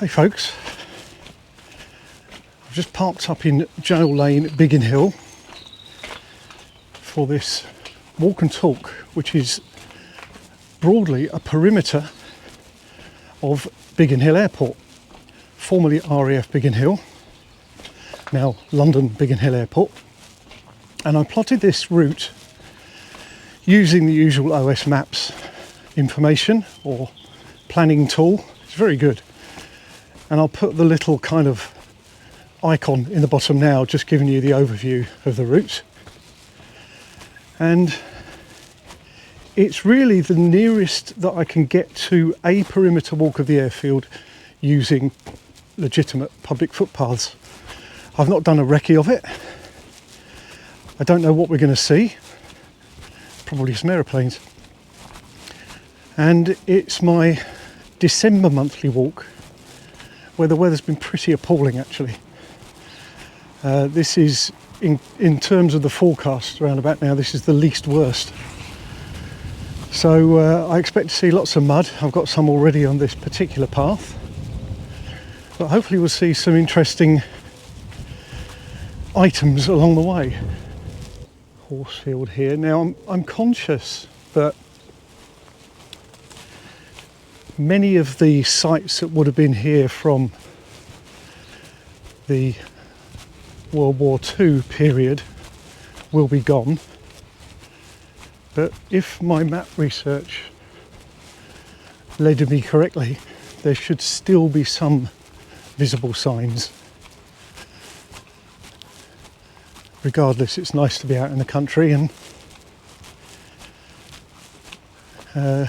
Hey folks, I've just parked up in Jail Lane, Biggin Hill for this walk and talk, which is broadly a perimeter of Biggin Hill Airport, formerly RAF Biggin Hill, now London Biggin Hill Airport. And I plotted this route using the usual OS Maps information or planning tool. It's very good. And I'll put the little kind of icon in the bottom now, just giving you the overview of the route. And it's really the nearest that I can get to a perimeter walk of the airfield using legitimate public footpaths. I've not done a recce of it. I don't know what we're going to see. Probably some aeroplanes. And it's my December monthly walk, where the weather's been pretty appalling actually. This is, in terms of the forecast around about now, this is the least worst. So I expect to see lots of mud. I've got some already on this particular path. But hopefully we'll see some interesting items along the way. Horsefield here. Now I'm conscious that many of the sites that would have been here from the World War II period will be gone. But if my map research led me correctly, there should still be some visible signs. Regardless, it's nice to be out in the country and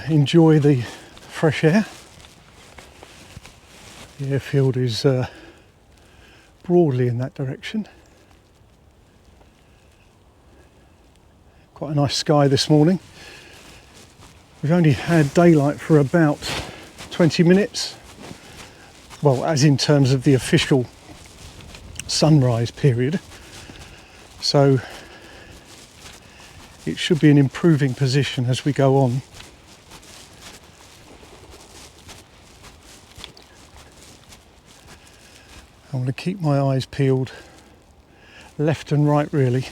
enjoy the fresh air. The airfield is broadly in that direction. Quite a nice sky this morning. We've only had daylight for about 20 minutes. Well, as in terms of the official sunrise period. So it should be an improving position as we go on. I want to keep my eyes peeled left and right really,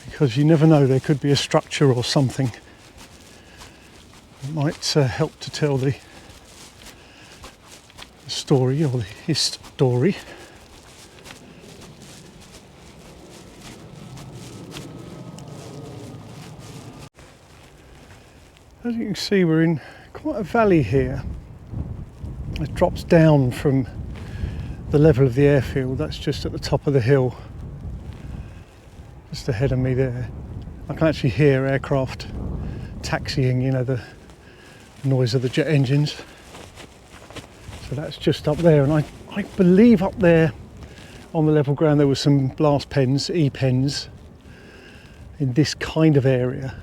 because you never know, there could be a structure or something that might help to tell the story or his story. As you can see, we're in quite a valley here. It drops down from the level of the airfield. That's just at the top of the hill, just ahead of me there. I can actually hear aircraft taxiing, you know, the noise of the jet engines. So that's just up there, and I believe up there on the level ground there were some blast pens, E-pens, in this kind of area.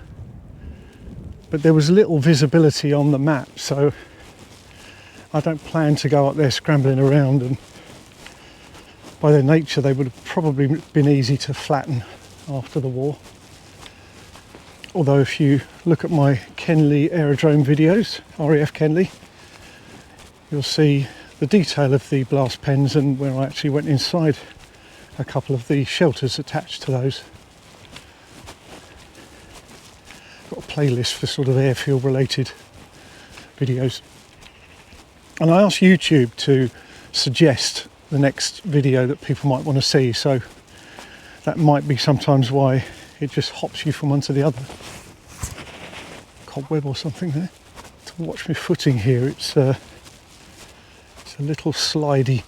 But there was little visibility on the map, so I don't plan to go up there scrambling around, and by their nature they would have probably been easy to flatten after the war. Although if you look at my Kenley aerodrome videos, RAF Kenley, you'll see the detail of the blast pens and where I actually went inside a couple of the shelters attached to those. Got a playlist for sort of airfield related videos. And I asked YouTube to suggest the next video that people might want to see, so that might be sometimes why it just hops you from one to the other. Cobweb or something there. To watch me footing here, it's a little slidey.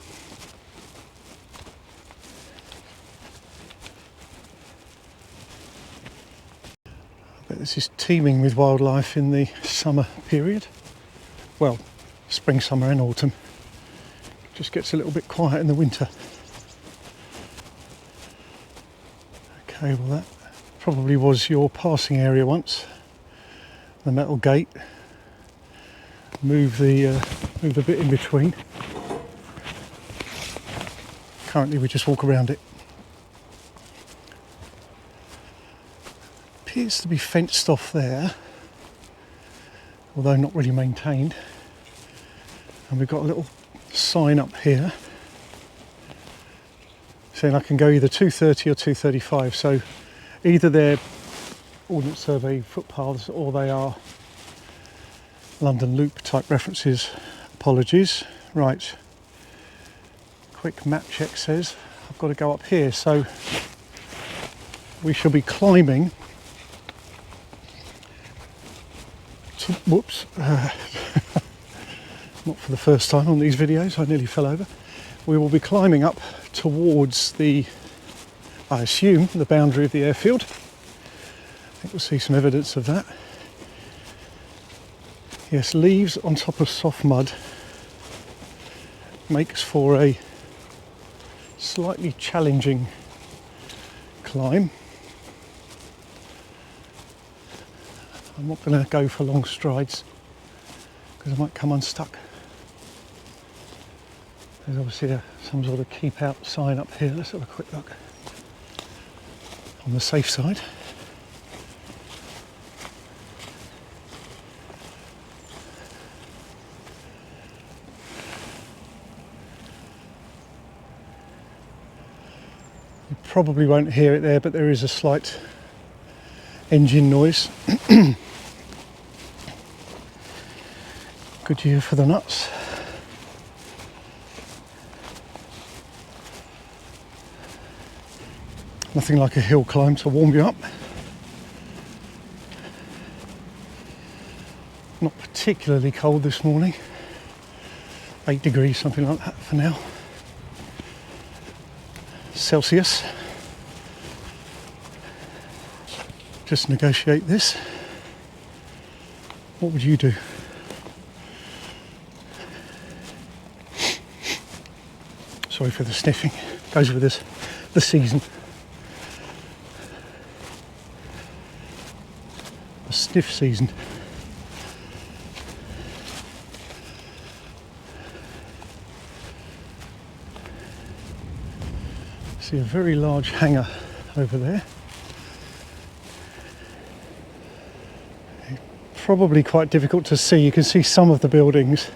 I bet this is teeming with wildlife in the summer period. Well, spring, summer and autumn. Just gets a little bit quiet in the winter. Okay, well that probably was your passing area once. The metal gate. Move the bit in between. Currently we just walk around it. Appears to be fenced off there, although not really maintained. And we've got a little sign up here saying I can go either 230 or 235. So either they're Ordnance Survey footpaths or they are London Loop type references. Apologies. Right. Quick map check says I've got to go up here. So we shall be climbing. Whoops. Not for the first time on these videos, I nearly fell over. We will be climbing up towards the, I assume, the boundary of the airfield. I think we'll see some evidence of that. Yes, leaves on top of soft mud makes for a slightly challenging climb. I'm not going to go for long strides because I might come unstuck. There's obviously some sort of keep out sign up here. Let's have a quick look on the safe side. You probably won't hear it there, but there is a slight engine noise. Good year for the nuts. Nothing like a hill climb to warm you up. Not particularly cold this morning. 8 degrees, something like that for now. Celsius. Just negotiate this. What would you do? Sorry for the sniffing. Goes with this, the season. A sniff season. See a very large hangar over there. Probably quite difficult to see. You can see some of the buildings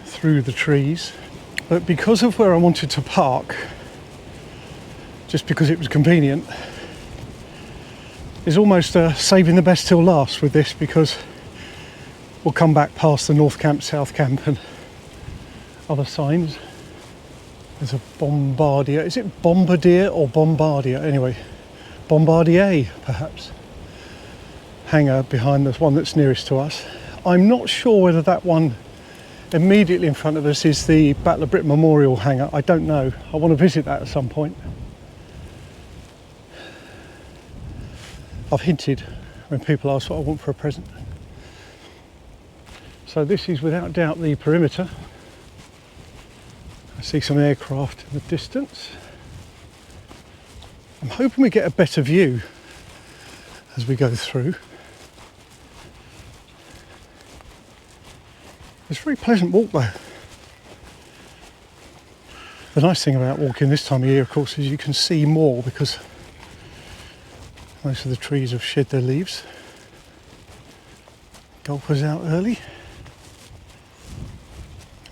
through the trees, but because of where I wanted to park, just because it was convenient, is almost saving the best till last with this, because we'll come back past the North Camp, South Camp and other signs. There's a Bombardier. Is it Bombardier or Bombardier? Anyway, Bombardier perhaps. Hangar behind the one that's nearest to us. I'm not sure whether that one immediately in front of us is the Battle of Britain Memorial hangar. I don't know. I want to visit that at some point. I've hinted when people ask what I want for a present. So this is without doubt the perimeter. I see some aircraft in the distance. I'm hoping we get a better view as we go through. It's a very pleasant walk though. The nice thing about walking this time of year, of course, is you can see more because most of the trees have shed their leaves. Golfers out early.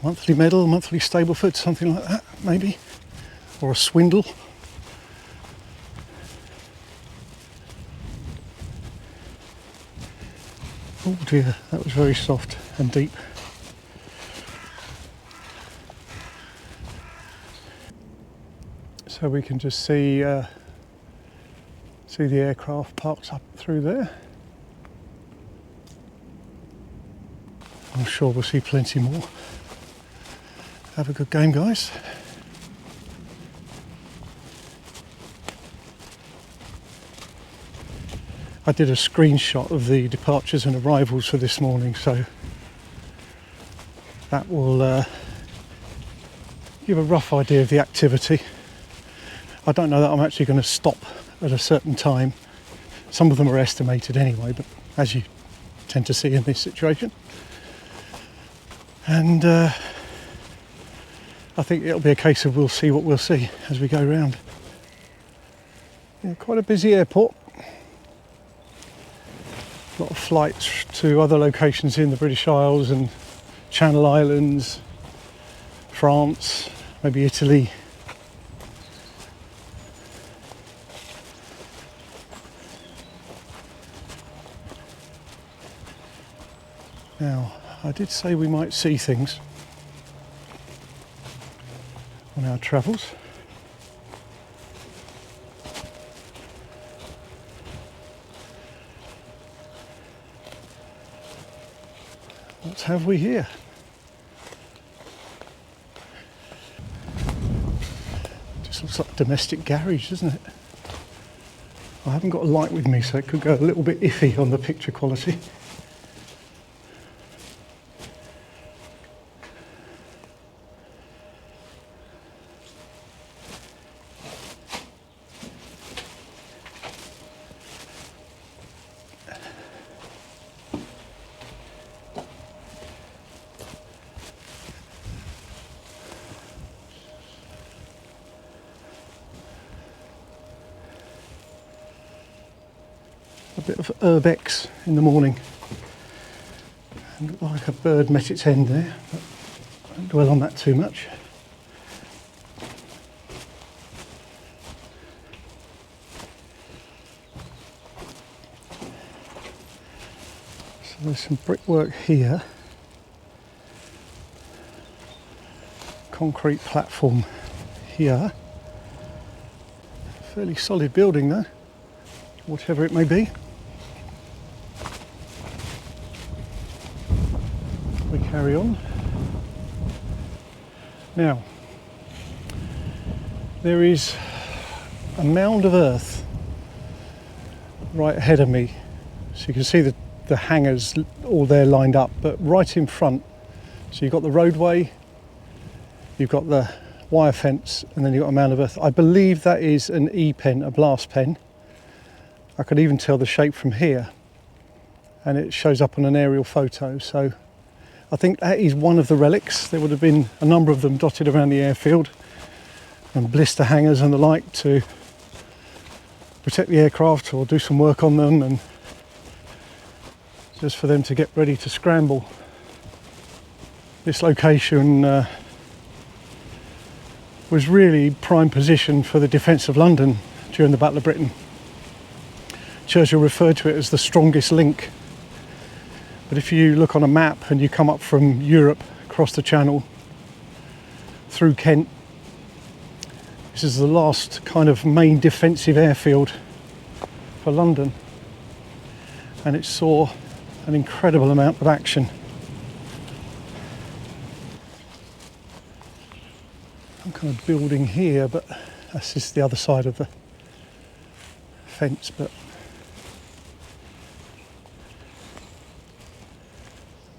Monthly medal, monthly Stableford, something like that, maybe. Or a swindle. Oh dear, that was very soft and deep. So we can just see the aircraft parked up through there. I'm sure we'll see plenty more. Have a good game, guys. I did a screenshot of the departures and arrivals for this morning, so that will give a rough idea of the activity. I don't know that I'm actually going to stop at a certain time. Some of them are estimated anyway, but as you tend to see in this situation. And I think it'll be a case of we'll see what we'll see as we go round. Yeah, quite a busy airport. A lot of flights to other locations in the British Isles and Channel Islands, France, maybe Italy. Now, I did say we might see things on our travels. What have we here? Just looks like a domestic garage, doesn't it? I haven't got a light with me, so it could go a little bit iffy on the picture quality. A bit of urbex in the morning. And looked like a bird met its end there, but I don't dwell on that too much. So there's some brickwork here. Concrete platform here. Fairly solid building though, whatever it may be. We carry on. Now, there is a mound of earth right ahead of me. So you can see the hangars all there lined up, but right in front. So you've got the roadway, you've got the wire fence, and then you've got a mound of earth. I believe that is an E-pen, a blast pen. I could even tell the shape from here, and it shows up on an aerial photo. So I think that is one of the relics. There would have been a number of them dotted around the airfield, and blister hangers and the like to protect the aircraft or do some work on them, and just for them to get ready to scramble. This location was really prime position for the defence of London during the Battle of Britain. Churchill referred to it as the strongest link. But if you look on a map and you come up from Europe, across the Channel, through Kent, this is the last kind of main defensive airfield for London. And it saw an incredible amount of action. Some kind of building here, but that's just the other side of the fence. But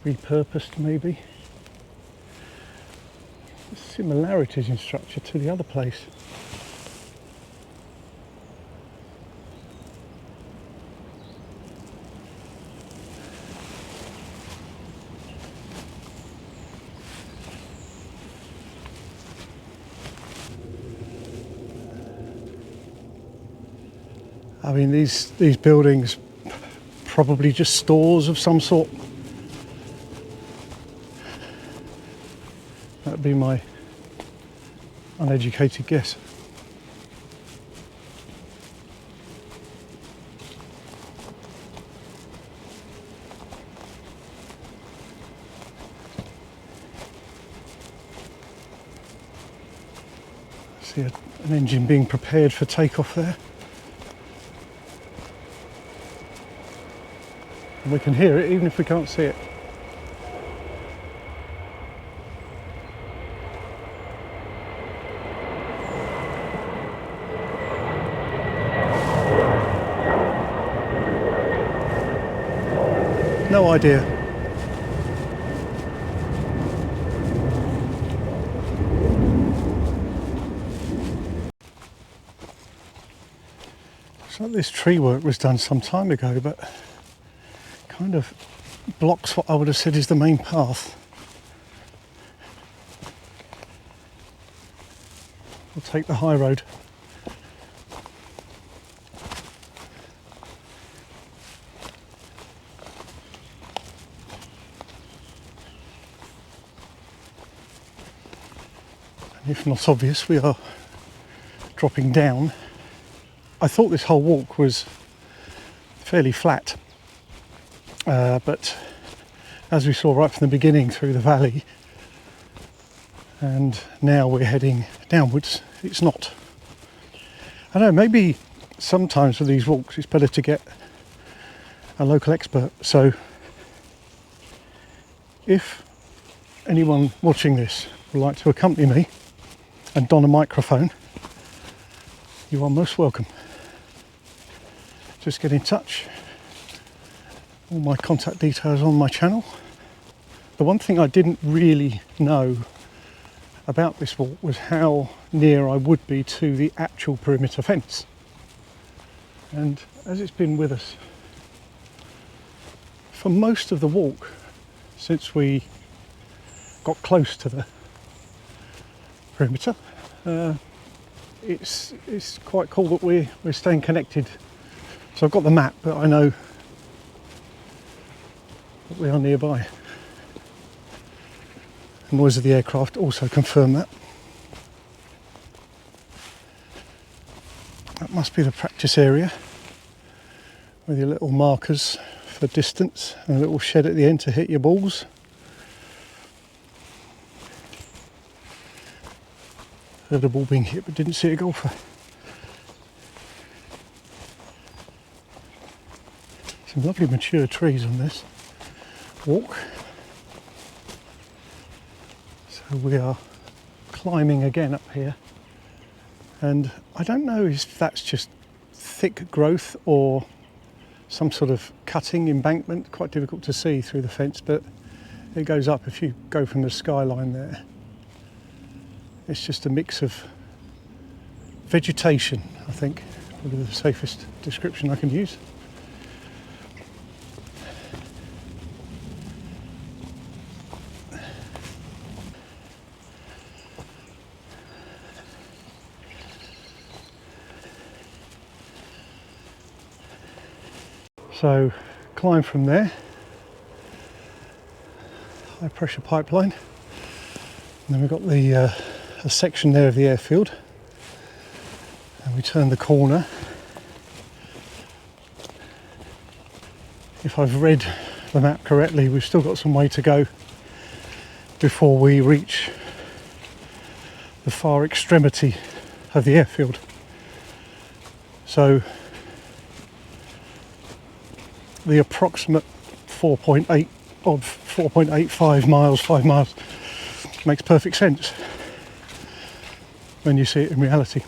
repurposed maybe. Similarities in structure to the other place. I mean, these buildings probably just stores of some sort. That'd be my uneducated guess. See an engine being prepared for takeoff there. And we can hear it even if we can't see it. No idea. So this tree work was done some time ago, but kind of blocks what I would have said is the main path. We'll take the high road. if not obvious, we are dropping down. I thought this whole walk was fairly flat, but as we saw right from the beginning through the valley, and now we're heading downwards, it's not. I know, maybe sometimes with these walks it's better to get a local expert. So if anyone watching this would like to accompany me and don a microphone, you are most welcome. Just get in touch. All my contact details on my channel. The one thing I didn't really know about this walk was how near I would be to the actual perimeter fence. And as it's been with us for most of the walk since we got close to the perimeter, it's quite cool that we're staying connected. So I've got the map, but I know that we are nearby. The noise of the aircraft also confirmed that. That must be the practice area with your little markers for distance and a little shed at the end to hit your balls. Heard a ball being hit but didn't see a golfer. Some lovely mature trees on this walk. So we are climbing again up here, and I don't know if that's just thick growth or some sort of cutting embankment, quite difficult to see through the fence, but it goes up. If you go from the skyline there, it's just a mix of vegetation, I think, probably the safest description I can use. So climb from there, high pressure pipeline, and then we've got the a section there of the airfield, and we turn the corner. If I've read the map correctly, we've still got some way to go before we reach the far extremity of the airfield. So the approximate 4.85 miles, 5 miles, makes perfect sense when you see it in reality.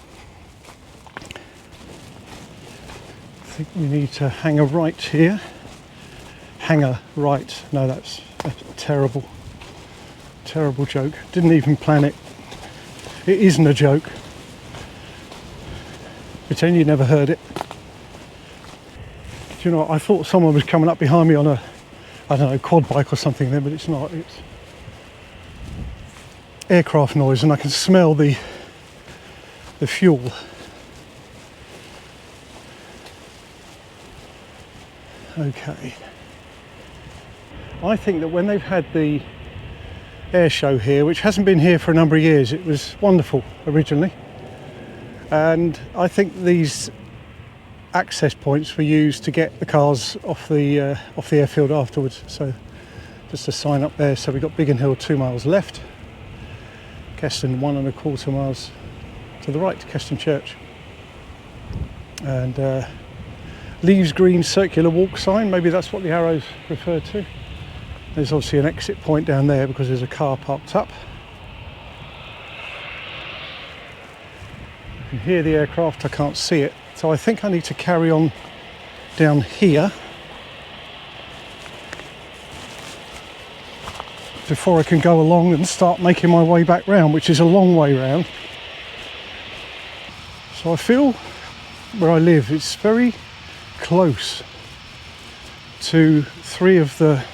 I think we need to hang a right here. Hang a right. No, that's a terrible joke. Didn't even plan it. It isn't a joke. Pretend you never heard it. Do you know what? I thought someone was coming up behind me on a, I don't know, quad bike or something there, but it's not. It's aircraft noise, and I can smell the fuel. Okay. I think that when they've had the air show here, which hasn't been here for a number of years, it was wonderful originally, and I think these access points were used to get the cars off the airfield afterwards. So just a sign up there. So we've got Biggin Hill 2 miles left, Keston 1.25 miles to the right, Keston Church, and Leaves Green circular walk sign. Maybe that's what the arrows refer to. There's obviously an exit point down there because there's a car parked up. You can hear the aircraft, I can't see it. So I think I need to carry on down here before I can go along and start making my way back round, which is a long way round. So I feel where I live, it's very close to 3 of the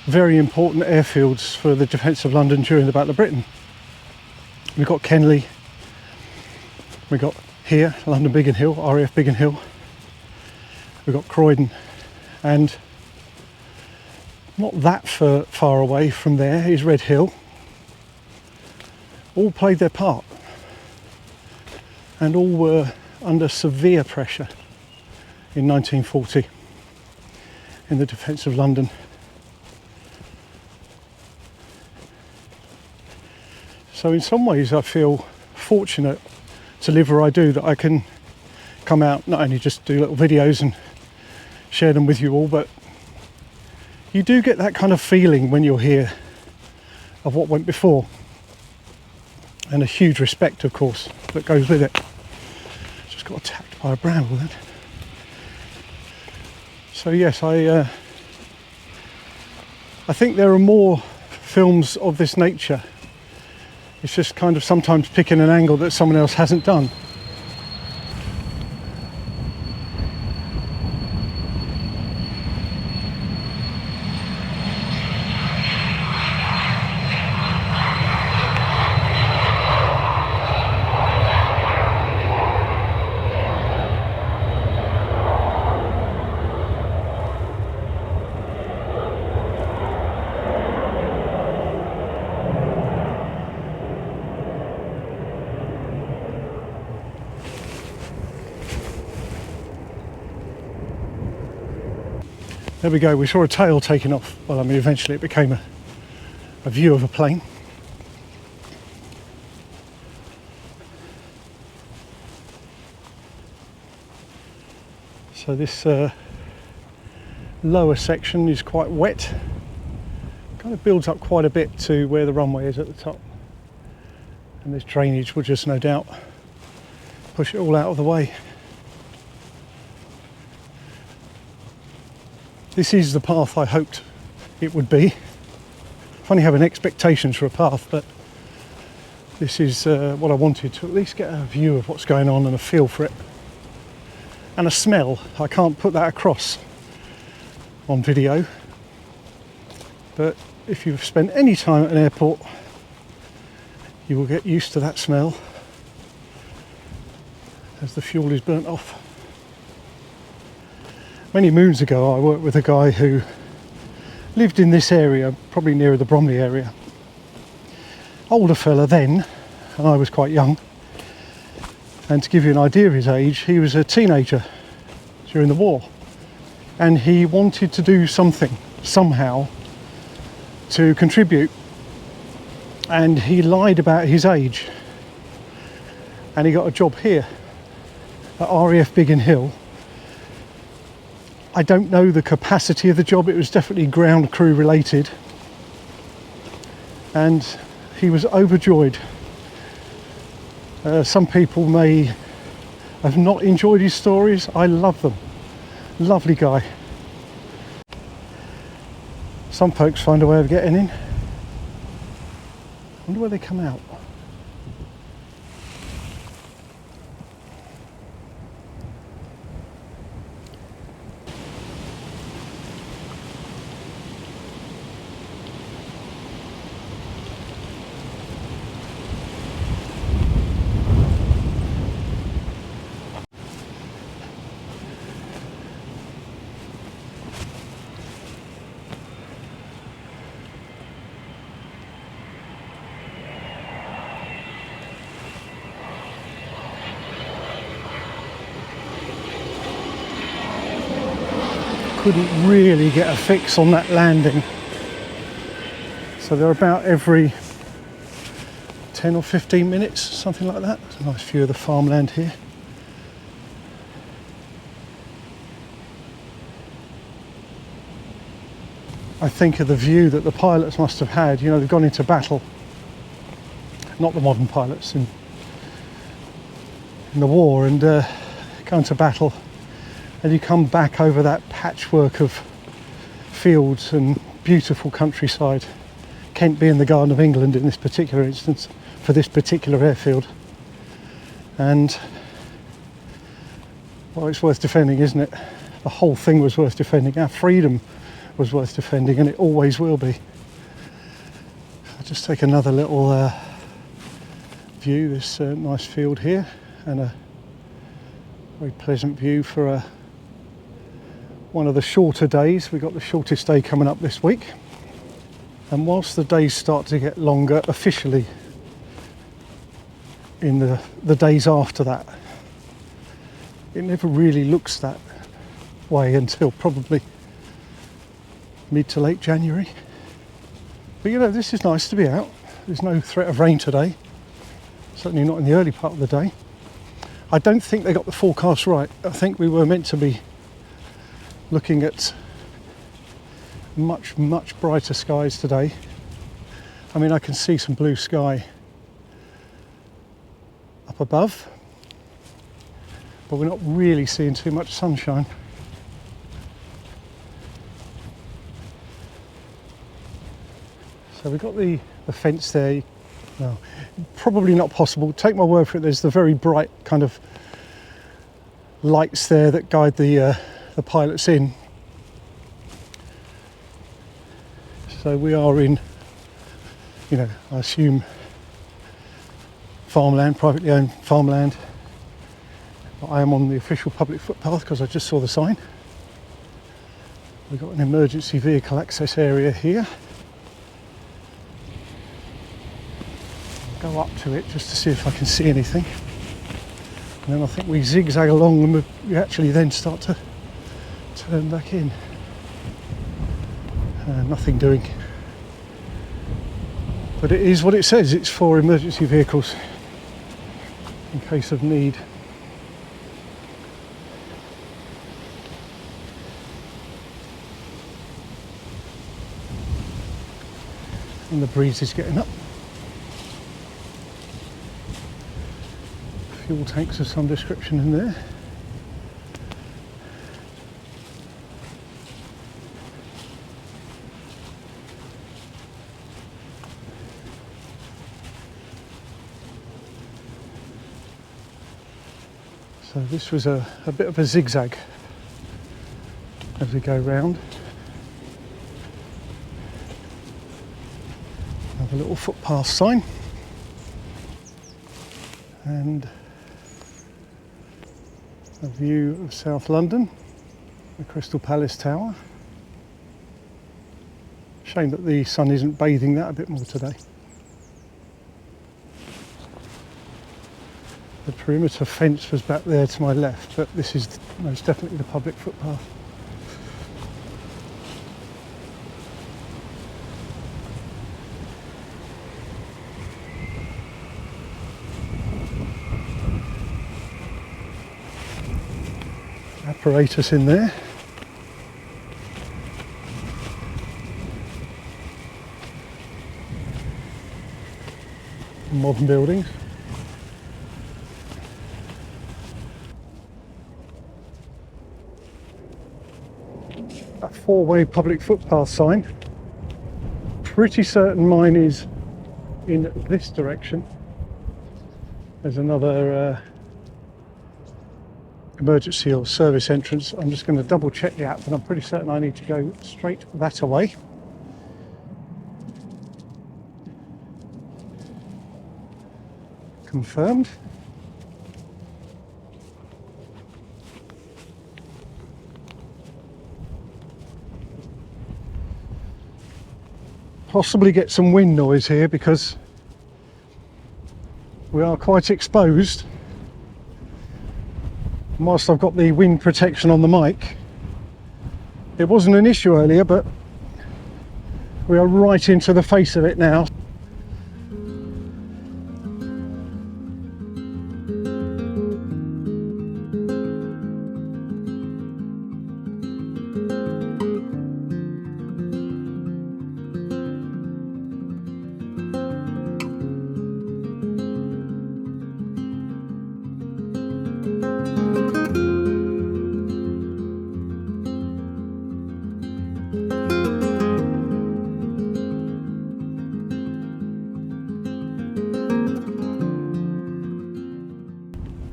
very important airfields for the defence of London during the Battle of Britain. We've got Kenley, we've got here, London Biggin Hill, RAF Biggin Hill. We've got Croydon, and not that far away from there is Red Hill. all played their part, and all were under severe pressure in 1940 in the defence of London. So in some ways I feel fortunate to live where I do, that I can come out, not only just do little videos and share them with you all, but you do get that kind of feeling when you're here of what went before, and a huge respect, of course, that goes with it. Just got attacked by a bramble then. So yes, I think there are more films of this nature. It's just kind of sometimes picking an angle that someone else hasn't done. There we go, we saw a tail taking off. Well, I mean, eventually it became a view of a plane. So this lower section is quite wet. Kind of builds up quite a bit to where the runway is at the top. And this drainage will just no doubt push it all out of the way. This is the path I hoped it would be. Funny having expectations for a path, but this is what I wanted, to at least get a view of what's going on and a feel for it. And a smell. I can't put that across on video, but if you've spent any time at an airport, you will get used to that smell as the fuel is burnt off. Many moons ago I worked with a guy who lived in this area, probably nearer the Bromley area. Older fella then, and I was quite young. And to give you an idea of his age, he was a teenager during the war. And he wanted to do something, somehow, to contribute. And he lied about his age. And he got a job here at RAF Biggin Hill. I don't know the capacity of the job, it was definitely ground crew related. And he was overjoyed. Some people may have not enjoyed his stories. I love them. Lovely guy. Some folks find a way of getting in. I wonder where they come out. Couldn't really get a fix on that landing. So they're about every 10 or 15 minutes, something like that. There's a nice view of the farmland here. I think of the view that the pilots must have had. You know, they've gone into battle. Not the modern pilots in the war, and go into battle. And you come back over that patchwork of fields and beautiful countryside. Kent being the Garden of England in this particular instance, for this particular airfield. And, well, it's worth defending, isn't it? The whole thing was worth defending. Our freedom was worth defending, and it always will be. I'll just take another little view, this nice field here, and a very pleasant view for one of the shorter days. We've got the shortest day coming up this week. And whilst the days start to get longer officially in the days after that. It never really looks that way until probably mid to late January. But you know, this is nice to be out. There's no threat of rain today, certainly not in the early part of the day. I don't think they got the forecast right. I think we were meant to be looking at much brighter skies today. I mean, I can see some blue sky up above, but we're not really seeing too much sunshine. So we've got the fence there. Well, probably not possible. Take my word for it, there's the very bright kind of lights there that guide the pilots in. So we are in, you know, I assume farmland, privately owned farmland. I am on the official public footpath because I just saw the sign. We've got an emergency vehicle access area here. I'll go up to it just to see if I can see anything. And then I think we zigzag along and we actually then start to turn back in. Nothing doing. But it is what it says, it's for emergency vehicles in case of need. And the breeze is getting up. Fuel tanks of some description in there. So this was a bit of a zigzag as we go round. Another little footpath sign. And a view of South London, the Crystal Palace Tower. Shame that the sun isn't bathing that a bit more today. The perimeter fence was back there to my left, but this is most definitely the public footpath. Apparatus in there. Modern buildings. A four-way public footpath sign. Pretty certain mine is in this direction. There's another emergency or service entrance. I'm just going to double check the app, but I'm pretty certain I need to go straight that away. Confirmed. Possibly get some wind noise here because we are quite exposed. Whilst I've got the wind protection on the mic, it wasn't an issue earlier, but we are right into the face of it now.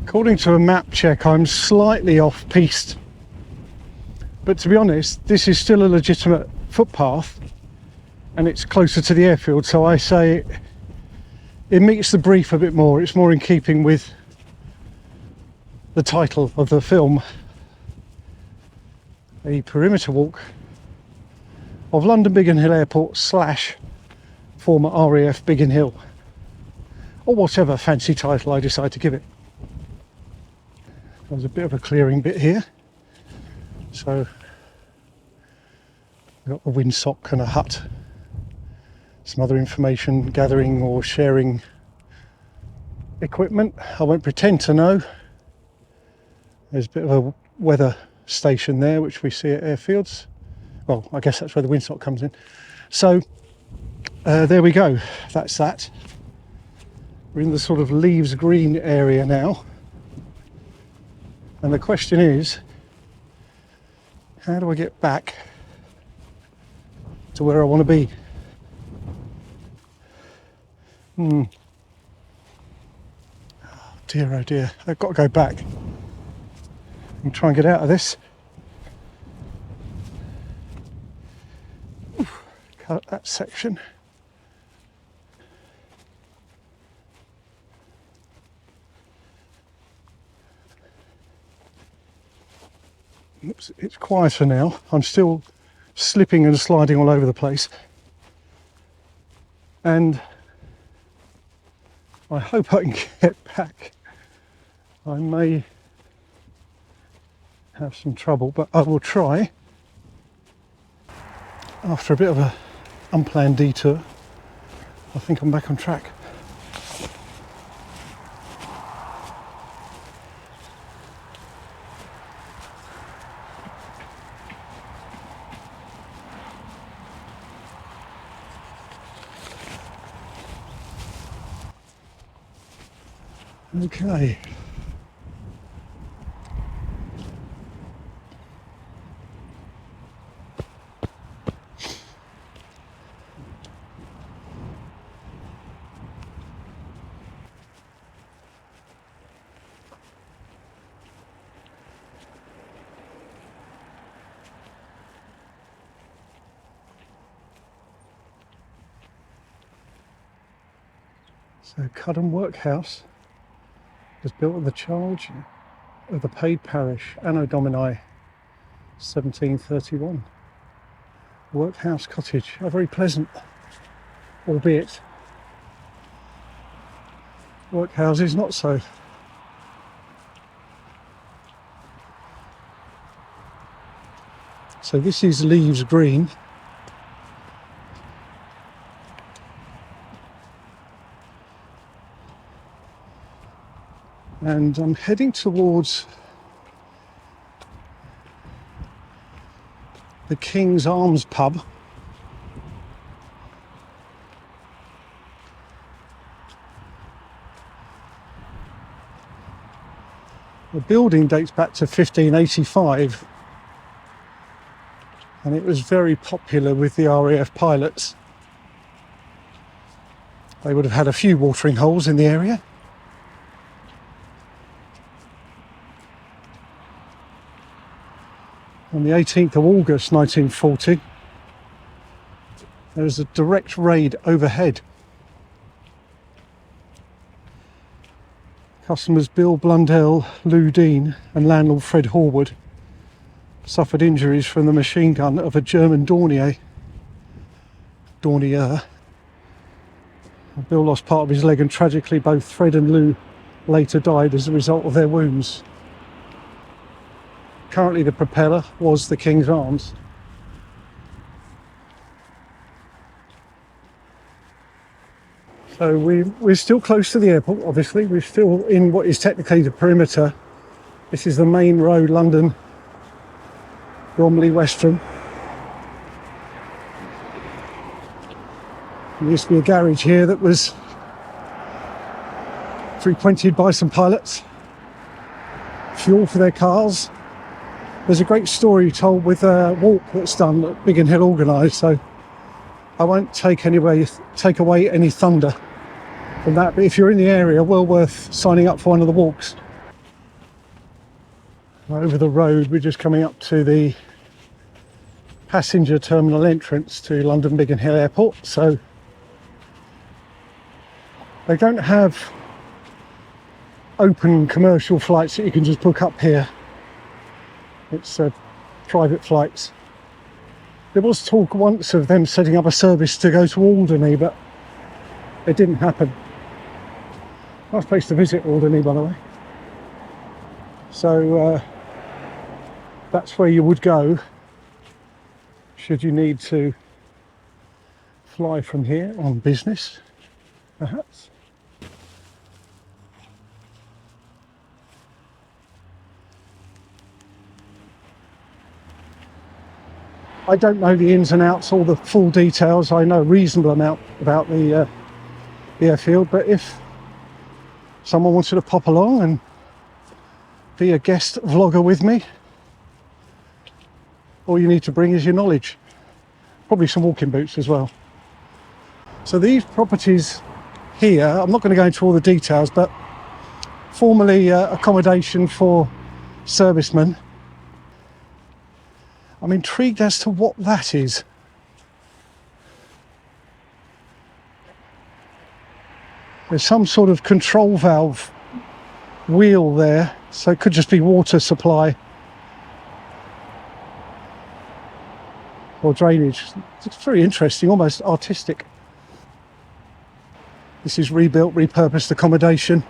According to a map check, I'm slightly off-piste, but to be honest, this is still a legitimate footpath and it's closer to the airfield, so I say it meets the brief a bit more. It's more in keeping with the title of the film, a perimeter walk of London Biggin Hill Airport / former RAF Biggin Hill. or whatever fancy title I decide to give it. There's a bit of a clearing bit here, so I've got a windsock and a hut, some other information gathering or sharing equipment. I won't pretend to know. There's a bit of a weather station there, which we see at airfields. Well, I guess that's where the windsock comes in. So there we go, that's that. We're in the sort of leaves green area now. And the question is, how do I get back to where I want to be? Oh dear, I've got to go back and try and get out of this. Cut that section. Oops, it's quieter now. I'm still slipping and sliding all over the place. And I hope I can get back. I may have some trouble, but I will try. After a bit of an unplanned detour, I think I'm back on track. Okay. So Cudham Workhouse was built at the charge of the paid parish Anno Domini 1731. Workhouse cottage, a very pleasant, albeit workhouses not so. So this is Leaves Green. And I'm heading towards the King's Arms pub. The building dates back to 1585, and it was very popular with the RAF pilots. They would have had a few watering holes in the area. On the 18th of August 1940, there was a direct raid overhead. Customers Bill Blundell, Lou Dean and landlord Fred Horwood suffered injuries from the machine gun of a German Dornier. Bill lost part of his leg, and tragically both Fred and Lou later died as a result of their wounds. Currently the propeller was the King's Arms. So we're still close to the airport, obviously. We're still in what is technically the perimeter. This is the main road, London, Bromley, Westram. There used to be a garage here that was frequented by some pilots. Fuel for their cars. There's a great story told with a walk that's done that Biggin Hill organised, so I won't take away any thunder from that, but if you're in the area, well worth signing up for one of the walks. Over the road, we're just coming up to the passenger terminal entrance to London Biggin Hill Airport. So they don't have open commercial flights that you can just book up here. It's private flights. There was talk once of them setting up a service to go to Alderney, but it didn't happen. Nice place to visit, Alderney, by the way. So that's where you would go should you need to fly from here on business, perhaps. I don't know the ins and outs, all the full details. I know a reasonable amount about the airfield, but if someone wanted to pop along and be a guest vlogger with me, all you need to bring is your knowledge. Probably some walking boots as well. So these properties here, I'm not going to go into all the details, but formerly accommodation for servicemen. I'm intrigued as to what that is. There's some sort of control valve wheel there, so it could just be water supply or drainage. It's very interesting, almost artistic. This is rebuilt, repurposed accommodation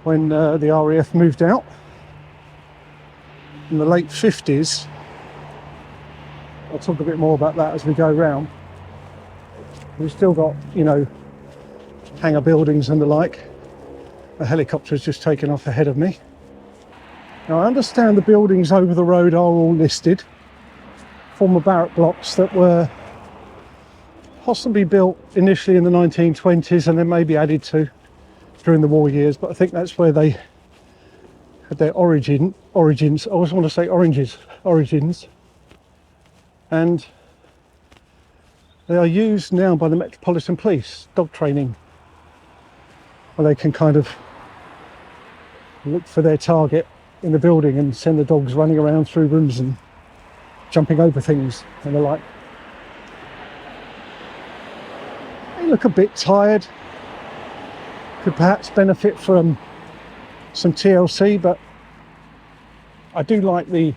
when the RAF moved out in the late 50s. I'll talk a bit more about that as we go round. We've still got, you know, hangar buildings and the like. A helicopter has just taken off ahead of me. Now I understand the buildings over the road are all listed. Former barrack blocks that were possibly built initially in the 1920s and then maybe added to during the war years, but I think that's where they had their origins. I always want to say origins. And they are used now by the Metropolitan Police, dog training, where they can kind of look for their target in the building and send the dogs running around through rooms and jumping over things and the like. They look a bit tired. Could perhaps benefit from some TLC, but I do like the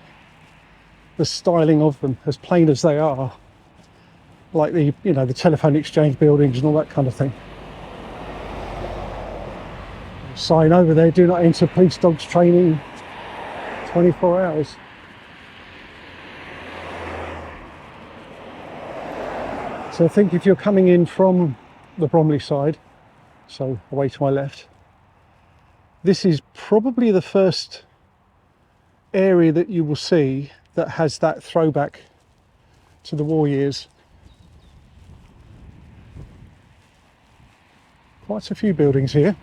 styling of them, as plain as they are, like the, you know, the telephone exchange buildings and all that kind of thing. Sign over there, do not enter police dogs training 24 hours. So I think if you're coming in from the Bromley side, so away to my left, this is probably the first area that you will see that has that throwback to the war years. Quite a few buildings here.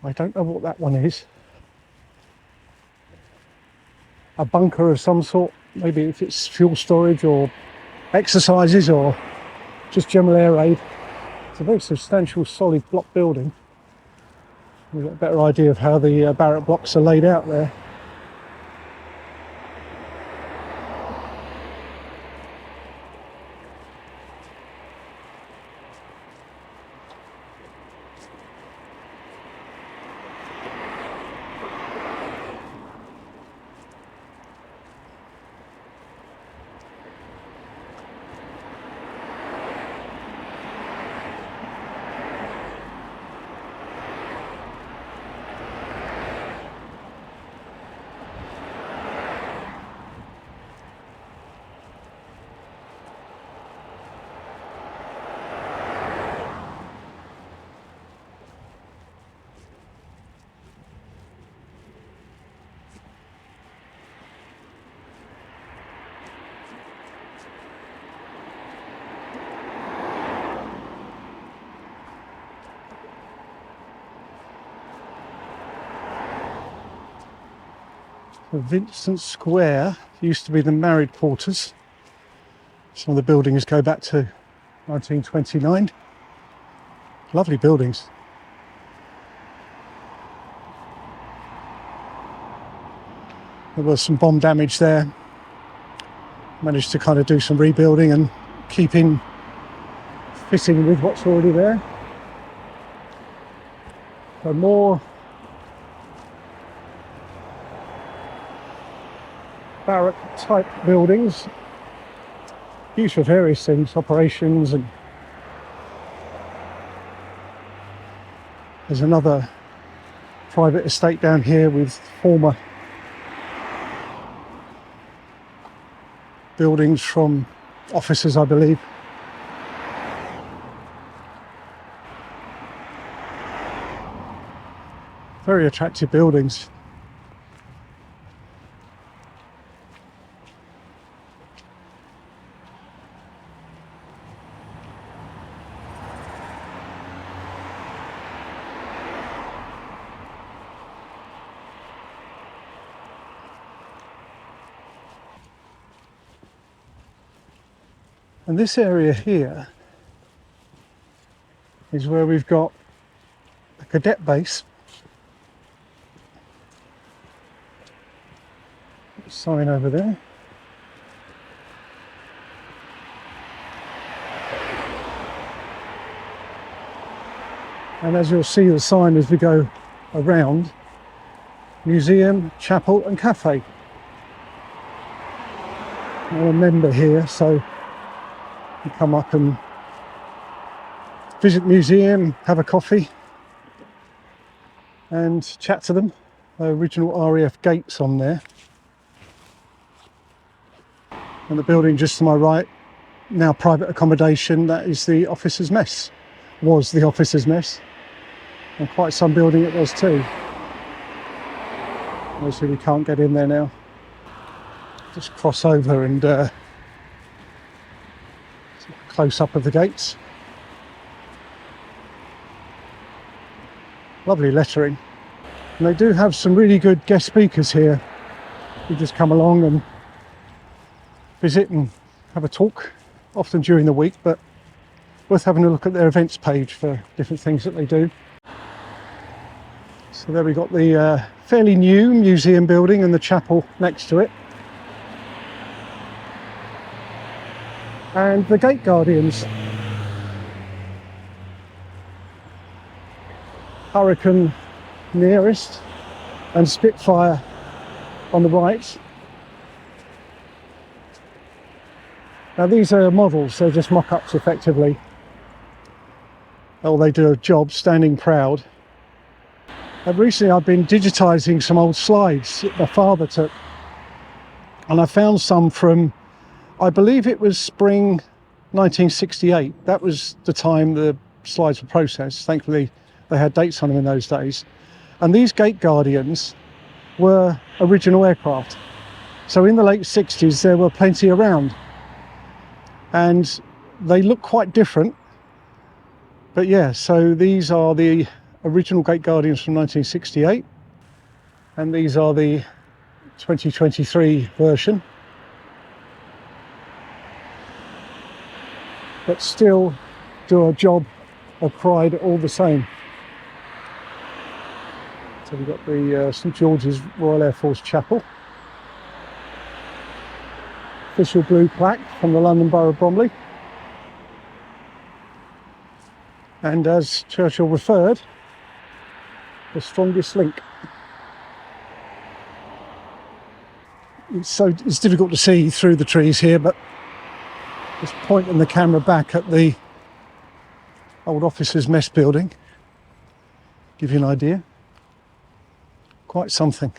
I don't know what that one is. A bunker of some sort, maybe if it's fuel storage or exercises or just general air raid. It's a very substantial solid block building. We've got a better idea of how the barrack blocks are laid out there. Vincent Square used to be the married quarters. Some of the buildings go back to 1929. Lovely buildings. There was some bomb damage there. Managed to kind of do some rebuilding and keeping fitting with what's already there. So more barrack type buildings, used for various things, operations, and there's another private estate down here with former buildings from offices, I believe. Very attractive buildings. And this area here is where we've got a cadet base. Sign over there. And as you'll see the sign as we go around, museum, chapel and cafe. I'm a member here, so you come up and visit the museum, have a coffee and chat to them. The original RAF gates on there. And the building just to my right, now private accommodation, that is the officers' mess. Was the officers' mess. And quite some building it was too. Obviously we can't get in there now. Just cross over and close up of the gates. Lovely lettering. And they do have some really good guest speakers here. You just come along and visit and have a talk, often during the week, but worth having a look at their events page for different things that they do. So there we got the fairly new museum building and the chapel next to it. And the gate guardians. Hurricane nearest and Spitfire on the right. Now these are models, they're just mock-ups effectively. Oh, they do a job, standing proud. And recently I've been digitising some old slides that my father took. And I found some from, I believe it was spring 1968. That was the time the slides were processed. Thankfully they had dates on them in those days. And these gate guardians were original aircraft. So in the late 60s there were plenty around. And they look quite different. But yeah, so these are the original gate guardians from 1968. And these are the 2023 version. But still do a job of pride all the same. So we've got the St George's Royal Air Force Chapel. Official blue plaque from the London Borough of Bromley. And as Churchill referred, the strongest link. It's difficult to see through the trees here, but just pointing the camera back at the old officers' mess building, give you an idea. Quite something.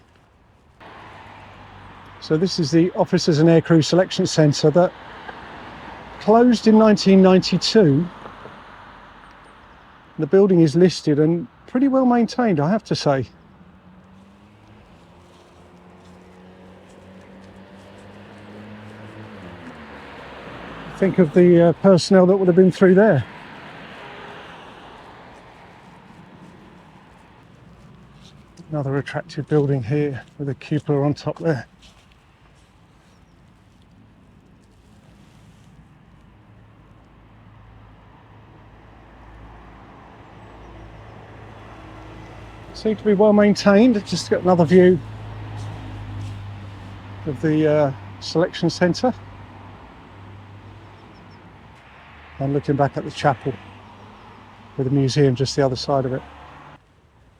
So this is the Officers and Aircrew Selection Centre that closed in 1992. The building is listed and pretty well maintained, I have to say. Think of the personnel that would have been through there. Another attractive building here with a cupola on top there. Seem to be well maintained. Just got another view of the selection centre. And looking back at the chapel with the museum just the other side of it.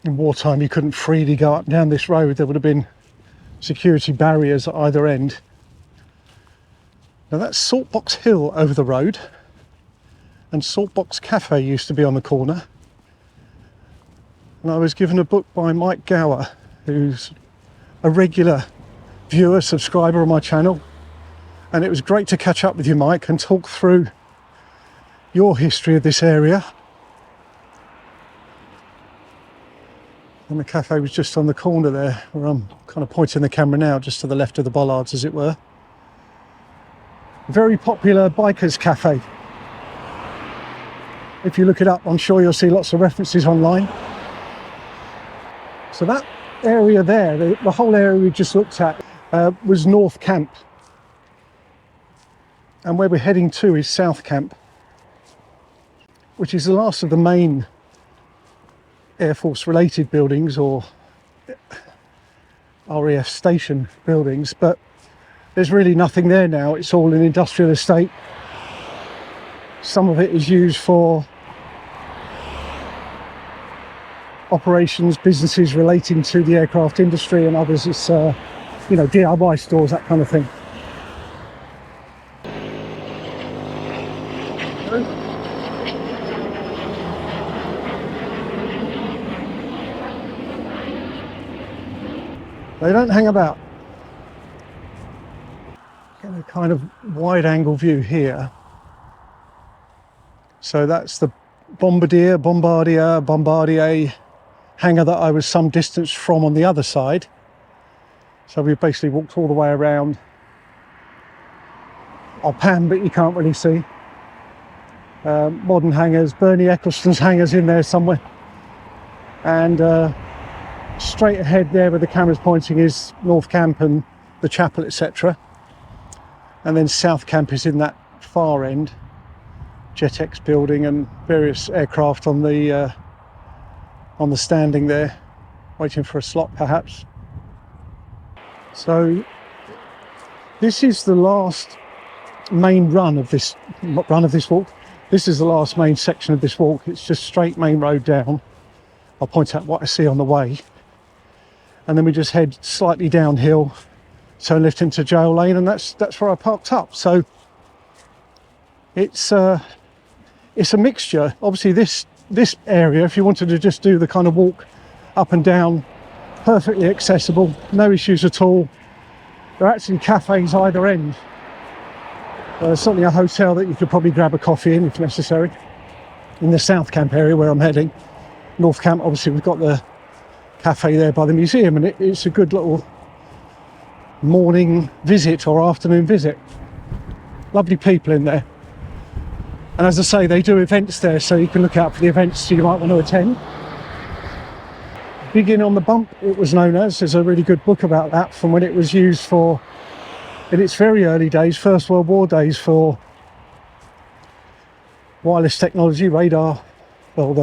In wartime you couldn't freely go up and down this road. There would have been security barriers at either end. Now that's Saltbox Hill over the road, and Saltbox Cafe used to be on the corner. And I was given a book by Mike Gower, who's a regular viewer, subscriber on my channel. And it was great to catch up with you, Mike, and talk through your history of this area. And the cafe was just on the corner there, where I'm kind of pointing the camera now, just to the left of the bollards, as it were. Very popular bikers cafe. If you look it up, I'm sure you'll see lots of references online. So that area there, the whole area we just looked at, was North Camp. And where we're heading to is South Camp, which is the last of the main Air Force related buildings or RAF station buildings, but there's really nothing there now. It's all an industrial estate. Some of it is used for operations, businesses relating to the aircraft industry, and others it's DIY stores, that kind of thing. They don't hang about. Get a kind of wide-angle view here. So that's the Bombardier hangar that I was some distance from on the other side. So we basically walked all the way around. I'll pan, but you can't really see. Modern hangars, Bernie Eccleston's hangars in there somewhere. And straight ahead there where the camera's pointing is North Camp and the chapel, etc. And then South Camp is in that far end. JetX building and various aircraft on the standing there, waiting for a slot perhaps. So this is the last main run of this walk. This is the last main section of this walk. It's just straight main road down. I'll point out what I see on the way. And then we just head slightly downhill, so lift into Jail Lane, and that's where I parked up. So it's a mixture. Obviously this area, if you wanted to just do the kind of walk up and down, perfectly accessible, no issues at all. There are actually cafes either end. Certainly a hotel that you could probably grab a coffee in if necessary. In the South Camp area where I'm heading. North Camp, obviously we've got the cafe there by the museum, and it's a good little morning visit or afternoon visit. Lovely people in there. And as I say, they do events there, so you can look out for the events you might want to attend. Biggin on the Bump, it was known as. There's a really good book about that from when it was used for, in its very early days, First World War days, for wireless technology, radar, well,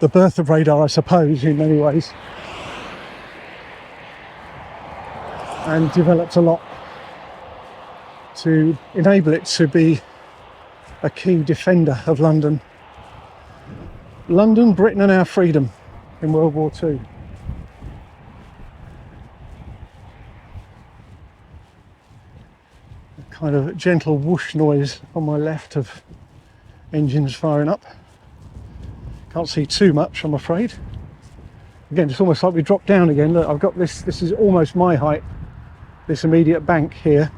the birth of radar, I suppose, in many ways. And developed a lot to enable it to be a key defender of London. London, Britain and our freedom in World War II. A kind of gentle whoosh noise on my left of engines firing up. Can't see too much, I'm afraid. Again, it's almost like we dropped down again. Look, I've got this is almost my height, this immediate bank here.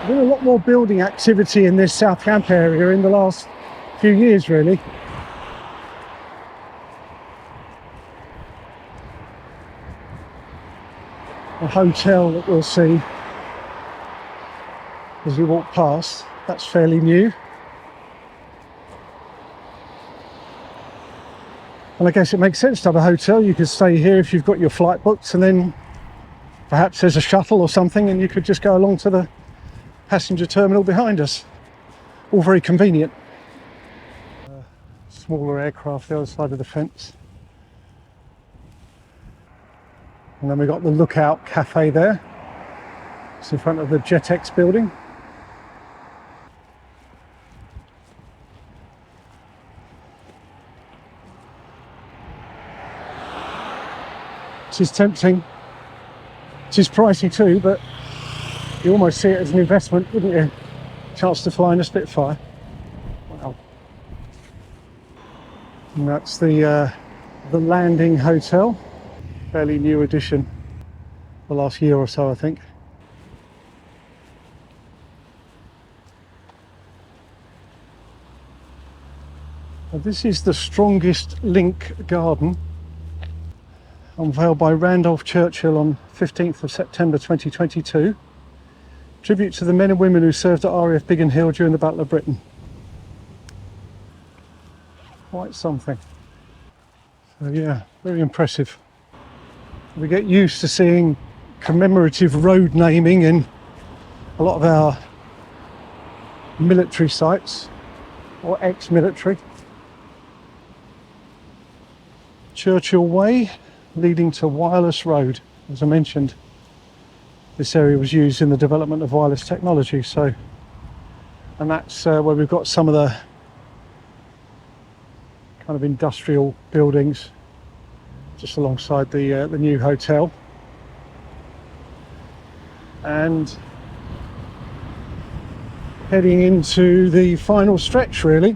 There's been a lot more building activity in this South Camp area in the last few years, really. A hotel that we'll see as we walk past, that's fairly new. And I guess it makes sense to have a hotel. You could stay here if you've got your flight booked, and then perhaps there's a shuttle or something and you could just go along to the passenger terminal behind us. All very convenient. Smaller aircraft the other side of the fence. And then we've got the Lookout Cafe there. It's in front of the JetX building. It is tempting. It is pricey too, but you almost see it as an investment, wouldn't you? Chance to fly in a Spitfire. Wow. And that's the Landing Hotel. Fairly new addition. The last year or so, I think. This is the Strongest Link Garden, unveiled by Randolph Churchill on 15th of September 2022. Tribute to the men and women who served at RAF Biggin Hill during the Battle of Britain. Quite something. So yeah, very impressive. We get used to seeing commemorative road naming in a lot of our military sites, or ex-military. Churchill Way leading to Wireless Road. As I mentioned, this area was used in the development of wireless technology, so, and that's where we've got some of the kind of industrial buildings just alongside the new hotel. And heading into the final stretch, really.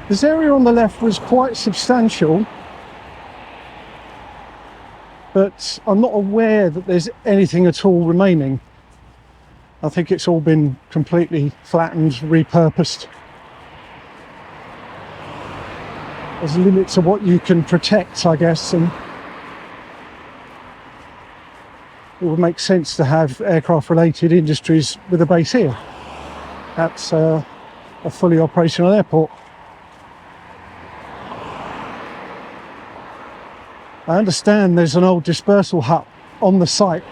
This area on the left was quite substantial, but I'm not aware that there's anything at all remaining. I think it's all been completely flattened, repurposed. There's a limit to what you can protect, I guess, and it would make sense to have aircraft-related industries with a base here. That's a fully operational airport. I understand there's an old dispersal hut on the site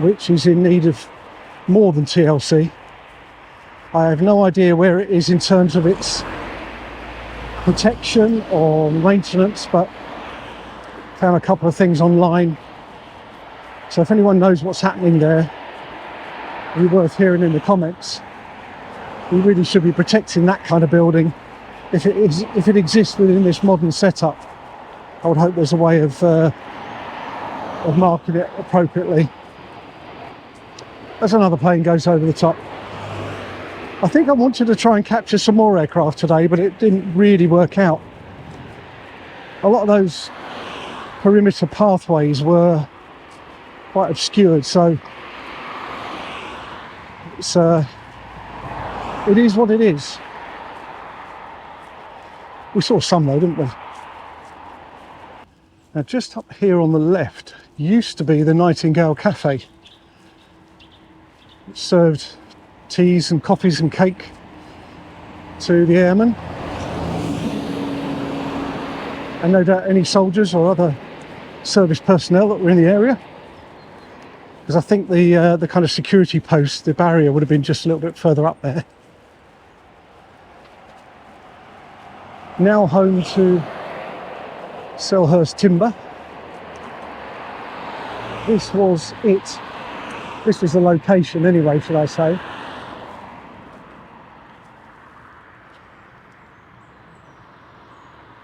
which is in need of more than TLC. I have no idea where it is in terms of its protection or maintenance, but found a couple of things online. So if anyone knows what's happening there, it'd be worth hearing in the comments. We really should be protecting that kind of building. If it exists within this modern setup, I would hope there's a way of marking it appropriately. As another plane goes over the top. I think I wanted to try and capture some more aircraft today, but it didn't really work out. A lot of those perimeter pathways were quite obscured, so it is what it is. We saw some though, didn't we? Now just up here on the left used to be the Nightingale Cafe. It served teas and coffees and cake to the airmen, and no doubt any soldiers or other service personnel that were in the area, because I think the kind of security post, the barrier, would have been just a little bit further up there. Now home to Selhurst Timber. This was it. This was the location anyway, should I say.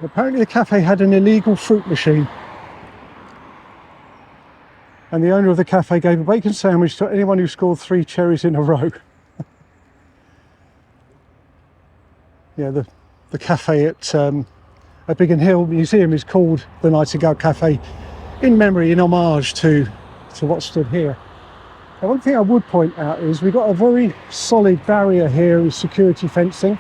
Apparently the cafe had an illegal fruit machine, and the owner of the cafe gave a bacon sandwich to anyone who scored 3 cherries in a row. Yeah, the cafe at Biggin Hill Museum is called the Nightingale Cafe in memory, in homage to what stood here. Now, one thing I would point out is we've got a very solid barrier here with security fencing,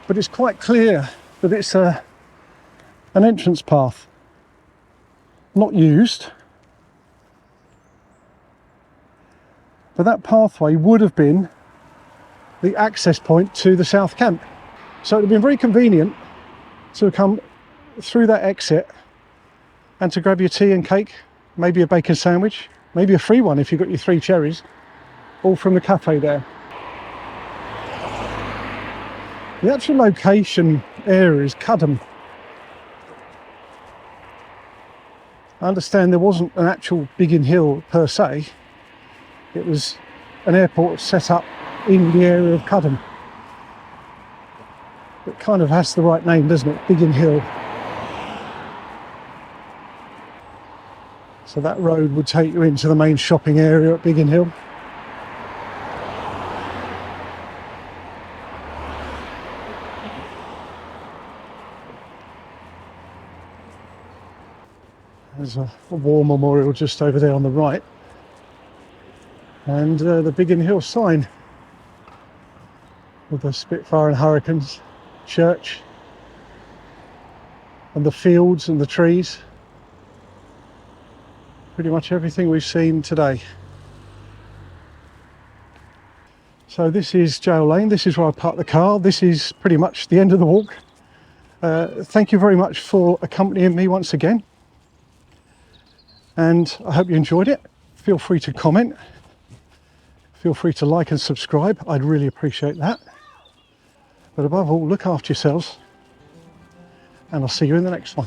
but it's quite clear that it's an entrance path, not used. But that pathway would have been the access point to the South Camp. So it would have been very convenient to come through that exit and to grab your tea and cake, maybe a bacon sandwich, maybe a free one if you've got your 3 cherries, all from the cafe there. The actual location area is Cudham. I understand there wasn't an actual Biggin Hill per se. It was an airport set up in the area of Cudham. It kind of has the right name, doesn't it? Biggin Hill. So that road would take you into the main shopping area at Biggin Hill. There's a war memorial just over there on the right, and the Biggin Hill sign with the Spitfire and Hurricanes church and the fields and the trees. Pretty much everything we've seen today. So this is Jail Lane, this is where I parked the car, this is pretty much the end of the walk. Thank you very much for accompanying me once again, and I hope you enjoyed it. Feel free to comment, feel free to like and subscribe, I'd really appreciate that. But above all, look after yourselves, and I'll see you in the next one.